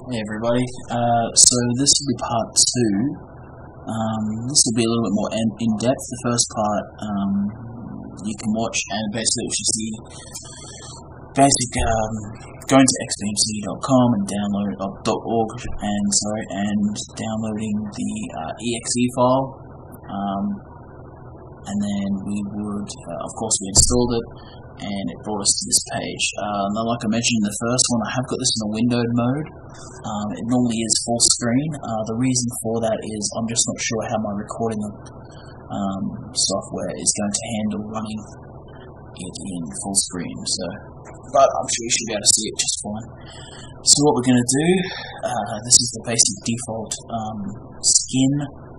Hey everybody, so this will be part 2. This will be a little bit more in-depth. The first part you can watch, and basically it's just the basic going to XBMC.com and download .org and downloading the exe file, and then we would of course we installed it and it brought us to this page. Now, like I mentioned in the first one, I have got this in a windowed mode. It normally is full screen. The reason for that is I'm just not sure how my recording software is going to handle running it in full screen. But I'm sure you should be able to see it just fine. So what we're going to do, this is the basic default skin,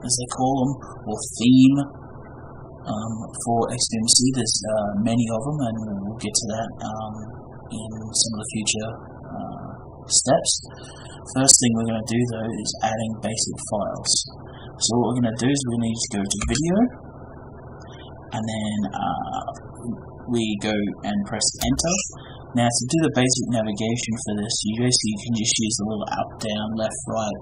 as they call them, or theme for XBMC. There's many of them, and we'll get to that in some of the future steps. First thing we're going to do though is adding basic files. So what we're going to do is we're going to need to go to video, and then we go and press enter. Now to do the basic navigation for this, you can just use the little up, down, left, right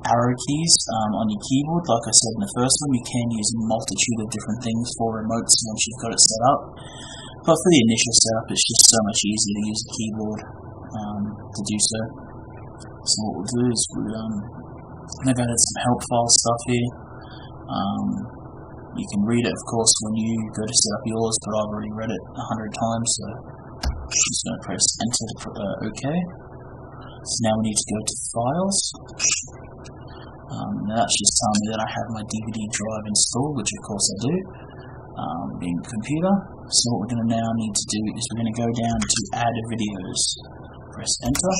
arrow keys on your keyboard. Like I said in the first one, you can use a multitude of different things for remotes once you've got it set up. But for the initial setup, it's just so much easier to use a keyboard to do so. So what we'll do is I've added some help file stuff here. You can read it, of course, when you go to set up yours, but I've already read it 100 times, so I'm just going to press enter to OK. So now we need to go to files. Now that's just telling me that I have my DVD drive installed, which of course I do, being a computer. So what we're going to now need to do is we're going to go down to add videos. Press enter.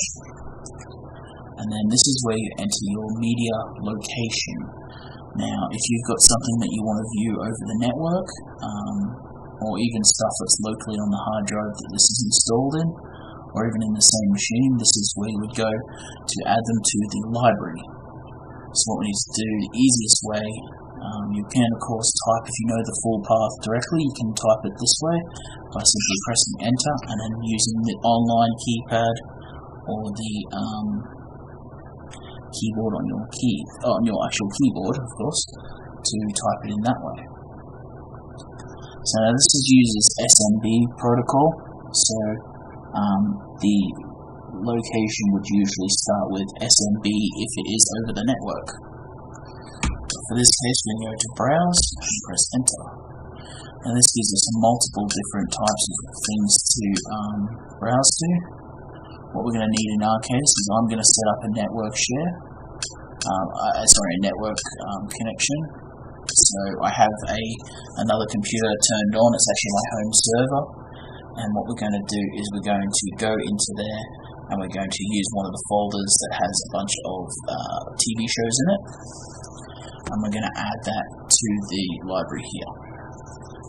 And then this is where you enter your media location. Now if you've got something that you want to view over the network, or even stuff that's locally on the hard drive that this is installed in, or even in the same machine, this is where you would go to add them to the library. So what we need to do, the easiest way, you can of course type, if you know the full path directly, you can type it this way by simply pressing enter and then using the online keypad or the keyboard on your actual keyboard, of course, to type it in that way. So now this is uses SMB protocol, so the location would usually start with SMB if it is over the network. For this case, we're going to go to browse and press enter. And this gives us multiple different types of things to browse to. What we're going to need in our case is I'm going to set up a network share, a network connection. So I have another computer turned on. It's actually my home server. And what we're going to do is we're going to go into there and we're going to use one of the folders that has a bunch of TV shows in it, and we're going to add that to the library here.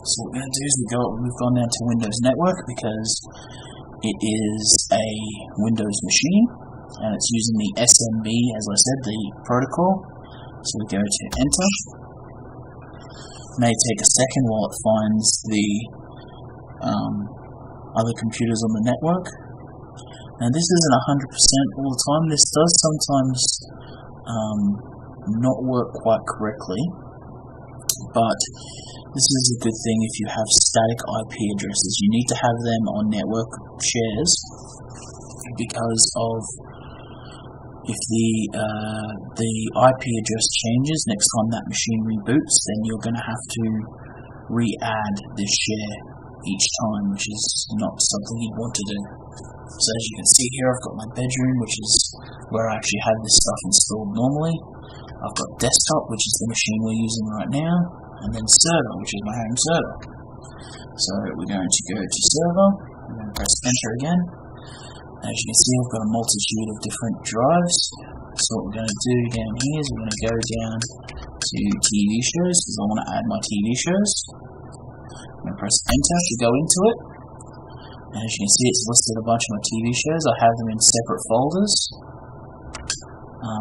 So what we're going to do is we've gone down to Windows Network because it is a Windows machine and it's using the SMB, as I said, the protocol. So we go to enter. It may take a second while it finds the other computers on the network. Now this isn't 100% all the time. This does sometimes not work quite correctly, but this is a good thing if you have static IP addresses. You need to have them on network shares because of if the IP address changes next time that machine reboots, then you're going to have to re-add this share each time, which is not something you'd want to do. So as you can see here, I've got my bedroom, which is where I actually have this stuff installed normally. I've got desktop, which is the machine we're using right now, and then server, which is my home server. So we're going to go to server, and then press enter again. As you can see, I've got a multitude of different drives. So what we're going to do down here is we're going to go down to TV shows, because I want to add my TV shows. I'm going to press enter to go into it. And as you can see, it's listed a bunch of my TV shows. I have them in separate folders.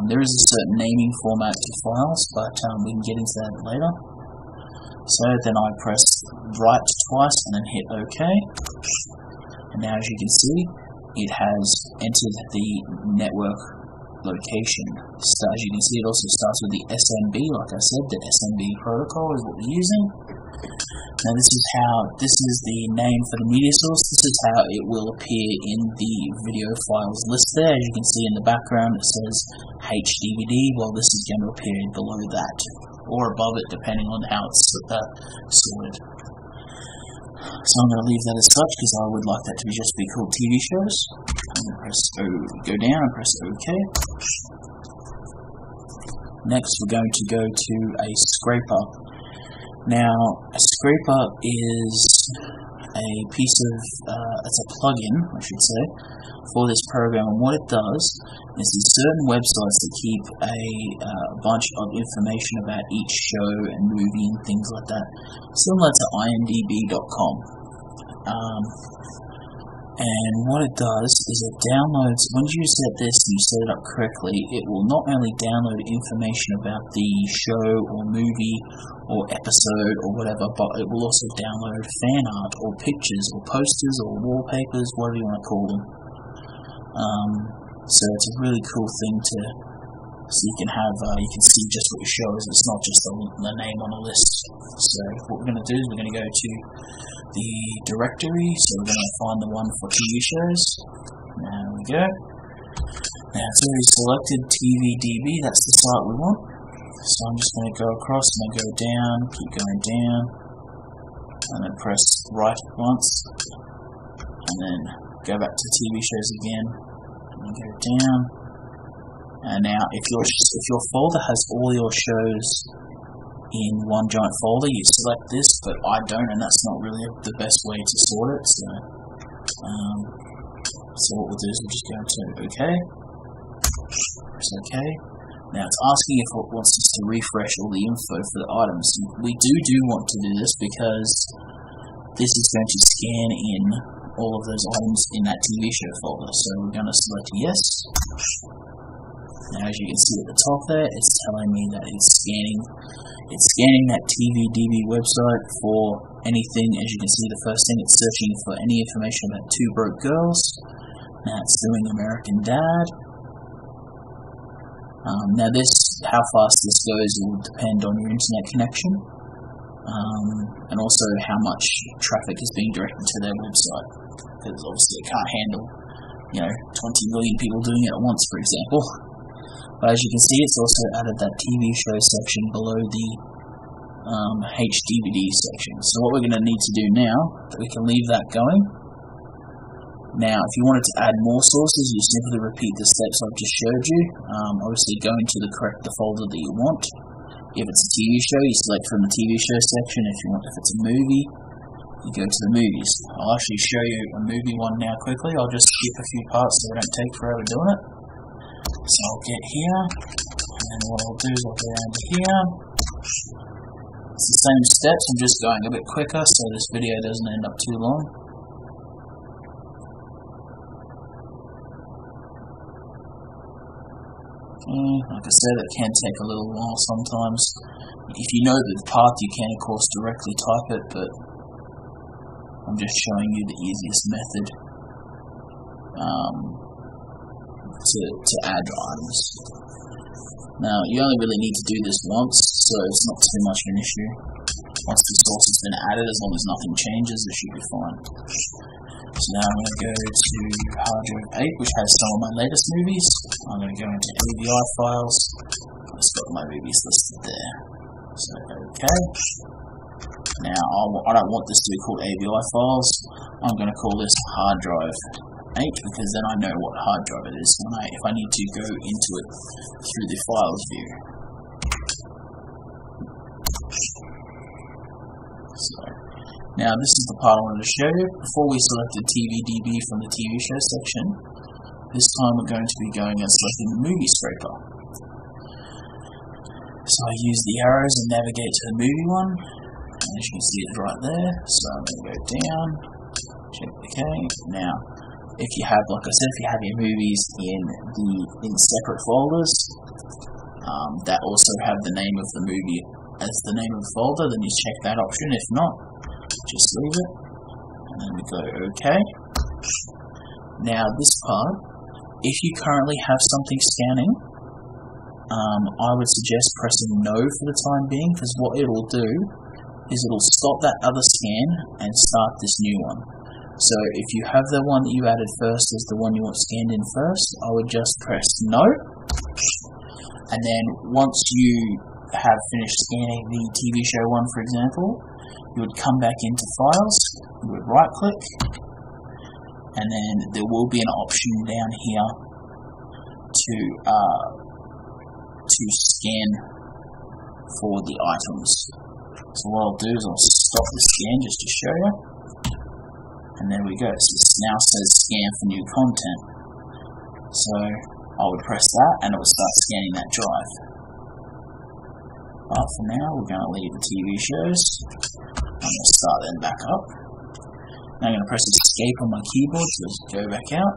There is a certain naming format to files, but we can get into that later. So then I press right twice and then hit OK. And now as you can see, it has entered the network location. So as you can see, it also starts with the SMB. Like I said, the SMB protocol is what we're using. Now this is the name for the media source. This is how it will appear in the video files list there. As you can see in the background, it says HDVD. Well, this is going to appear below that, or above it, depending on how it's sorted. So I'm going to leave that as such, because I would like that to just be called TV shows. I'm going to press go down and press OK. Next, we're going to go to a scraper. Now, a scraper is a piece of, it's a plugin, I should say, for this program. And what it does is there's certain websites that keep a bunch of information about each show and movie and things like that, similar to imdb.com. And what it does is it downloads, when you set this and you set it up correctly, it will not only download information about the show or movie or episode or whatever, but it will also download fan art or pictures or posters or wallpapers, whatever you want to call them. So it's a really cool thing to, so you can have, you can see just what your show is. It's not just the name on a list. So what we're going to do is we're going to go to the directory. So we're going to find the one for TV shows. There we go. Now it's already selected TVDB. That's the site we want. So I'm just going to go across and go down, keep going down, and then press right once, and then go back to TV shows again, and go down. And now, if your folder has all your shows in one giant folder, you select this, but I don't, and that's not really the best way to sort it. So what we'll do is we'll just go to OK. Press OK. Now it's asking if it wants us to refresh all the info for the items. We do want to do this because this is going to scan in all of those items in that TV show folder. So we're going to select yes. Now as you can see at the top there, it's telling me that it's scanning that TVDB website for anything. As you can see, the first thing, it's searching for any information about Two Broke Girls. Now it's doing American Dad. Now how fast this goes will depend on your internet connection, and also how much traffic is being directed to their website, because obviously it can't handle 20 million people doing it at once, for example. But as you can see, it's also added that TV show section below the HDVD section. So what we're going to need to do now, we can leave that going. Now, if you wanted to add more sources, you simply repeat the steps I've just showed you. Obviously, go into the folder that you want. If it's a TV show, you select from the TV show section. If it's a movie, you go to the movies. I'll actually show you a movie one now quickly. I'll just skip a few parts so I don't take forever doing it. So I'll get here, and then what I'll do is I'll go down to here. It's the same steps, I'm just going a bit quicker so this video doesn't end up too long. Like I said, it can take a little while sometimes. If you know the path, you can of course directly type it, but I'm just showing you the easiest method to add items. Now, you only really need to do this once, so it's not too much of an issue. Once the source has been added, as long as nothing changes, it should be fine. So now I'm going to go to hard drive 8, which has some of my latest movies. I'm going to go into AVI files. It's got my movies listed there. So, okay. Now, I don't want this to be called AVI files. I'm going to call this hard drive 8, because then I know what hard drive it is if I need to go into it through the files view. So, now this is the part I wanted to show you. Before we selected TVDB from the TV show section, this time we're going to be going and selecting the movie scraper. So I use the arrows and navigate to the movie one, and as you can see it's right there. So I'm going to go down, check OK. Now, if you have, like I said, if you have your movies in separate folders that also have the name of the movie as the name of the folder, then you check that option. If not, just leave it, and then we go OK. Now this part if you currently have something scanning, I would suggest pressing no for the time being, because what it will do is it will stop that other scan and start this new one. So if you have the one that you added first as the one you want scanned in first, I would just press no, and then once you have finished scanning the TV show one, for example, you would come back into Files, you would right click, and then there will be an option down here to scan for the items. So what I'll do is I'll stop the scan just to show you, and there we go. So this now says scan for new content. So I would press that and it will start scanning that drive. But for now we're going to leave the TV shows. I'm going to start them back up. Now I'm going to press escape on my keyboard to go back out.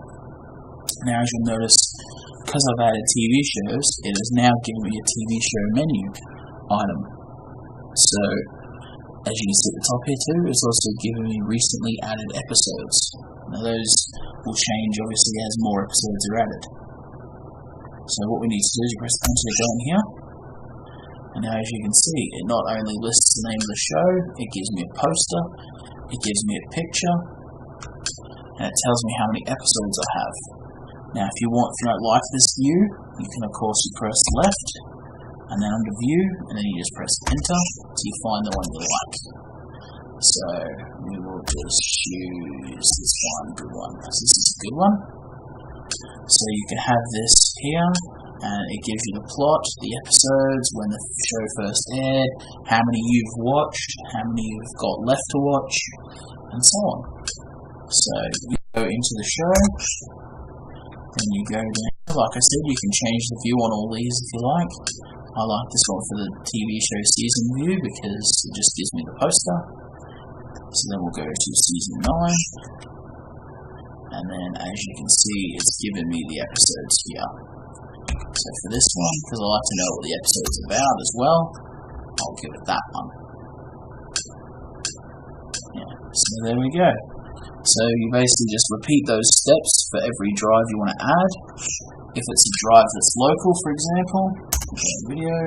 Now as you'll notice, because I've added TV shows, it is now giving me a TV show menu item. So as you can see at the top here too, it's also giving me recently added episodes. Now those will change obviously as more episodes are added. So what we need to do is press enter down here. And now as you can see, it not only lists the name of the show, it gives me a poster, it gives me a picture, and it tells me how many episodes I have. Now if you don't like this view, you can of course press left, and then under view, and then you just press enter till you find the one you like. So we will just choose this good one, because this is a good one. So you can have this here, and it gives you the plot, the episodes, when the show first aired, how many you've watched, how many you've got left to watch, and so on. So you go into the show, then you go down. Like I said, you can change the view on all these if you like. I like this one for the TV show season view because it just gives me the poster. So then we'll go to season 9, and then as you can see, it's given me the episodes here. So for this one, because I like to know what the episode's about as well, I'll give it that one. Yeah, so there we go. So you basically just repeat those steps for every drive you want to add. If it's a drive that's local, for example, video,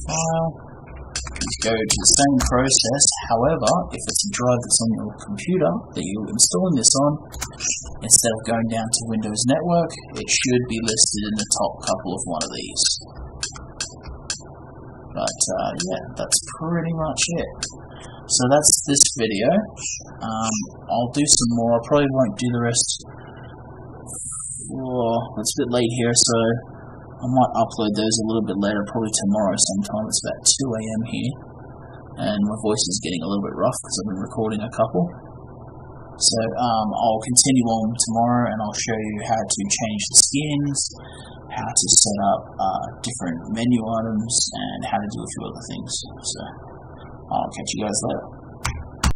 file, you go to the same process. However, if it's a drive that's on your computer that you're installing this on, instead of going down to Windows Network, it should be listed in the top couple of one of these. But yeah, that's pretty much it. So that's this video. I'll do some more. I probably won't do the rest. It's a bit late here, so I might upload those a little bit later, probably tomorrow sometime. It's about 2 AM here, and my voice is getting a little bit rough because I've been recording a couple. So I'll continue on tomorrow, and I'll show you how to change the skins, how to set up different menu items, and how to do a few other things. So I'll catch you guys later.